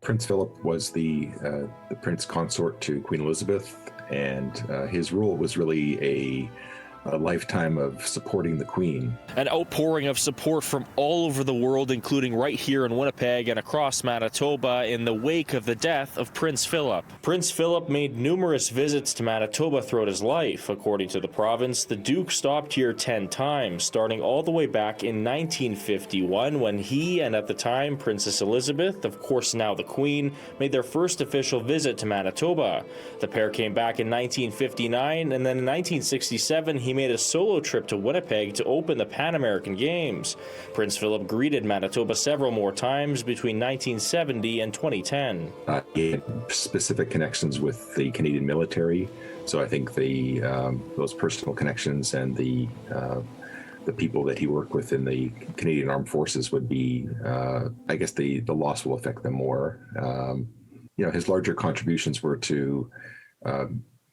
Prince Philip was the prince consort to Queen Elizabeth, and his rule was really a lifetime of supporting the Queen. An outpouring of support from all over the world, including right here in Winnipeg and across Manitoba, in the wake of the death of Prince Philip. Prince Philip made numerous visits to Manitoba throughout his life. According to the province, the Duke stopped here 10 times, starting all the way back in 1951 when he and at the time Princess Elizabeth, of course now the Queen, made their first official visit to Manitoba. The pair came back in 1959, and then in 1967 he made a solo trip to Winnipeg to open the Pan American Games. Prince Philip greeted Manitoba several more times between 1970 and 2010. He had specific connections with the Canadian military, so I think those personal connections and the people that he worked with in the Canadian Armed Forces would be, I guess the loss will affect them more. His larger contributions were to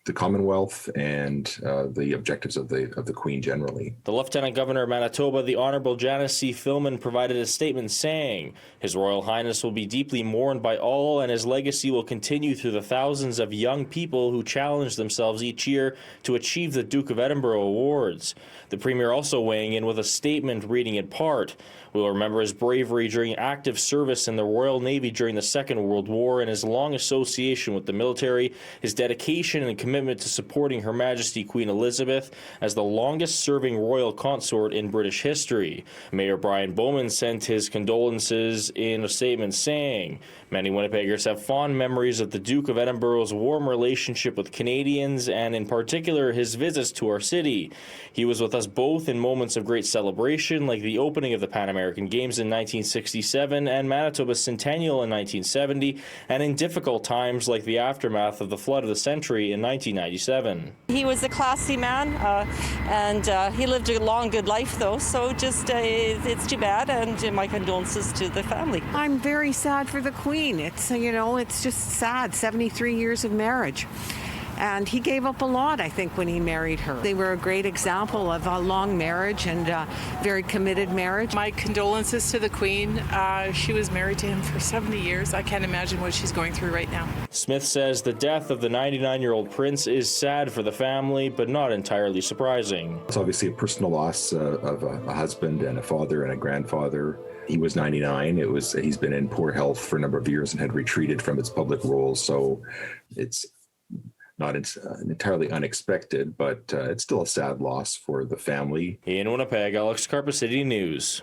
the Commonwealth and the objectives of the Queen generally. The Lieutenant Governor of Manitoba, the Honourable Janice C. Filmon, provided a statement saying, "His Royal Highness will be deeply mourned by all, and his legacy will continue through the thousands of young people who challenge themselves each year to achieve the Duke of Edinburgh Awards." The Premier also weighing in with a statement reading in part, "We'll remember his bravery during active service in the Royal Navy during the Second World War and his long association with the military, his dedication and commitment to supporting Her Majesty Queen Elizabeth as the longest-serving royal consort in British history." Mayor Brian Bowman sent his condolences in a statement saying, "Many Winnipeggers have fond memories of the Duke of Edinburgh's warm relationship with Canadians and in particular his visits to our city. He was with us both in moments of great celebration like the opening of the Pan American Games in 1967 and Manitoba's centennial in 1970, and in difficult times like the aftermath of the flood of the century in 1997. He was a classy man, and he lived a long, good life, though, so just it's too bad, and my condolences to the family. I'm very sad for the Queen. It's just sad, 73 years of marriage. And he gave up a lot, I think, when he married her. They were a great example of a long marriage and a very committed marriage. My condolences to the Queen. She was married to him for 70 years. I can't imagine what she's going through right now. Smith says the death of the 99-year-old prince is sad for the family, but not entirely surprising. It's obviously a personal loss of a husband and a father and a grandfather. He was 99. He's been in poor health for a number of years and had retreated from his public roles, so it's not entirely unexpected, but it's still a sad loss for the family. In Winnipeg, Alex, Karpa City News.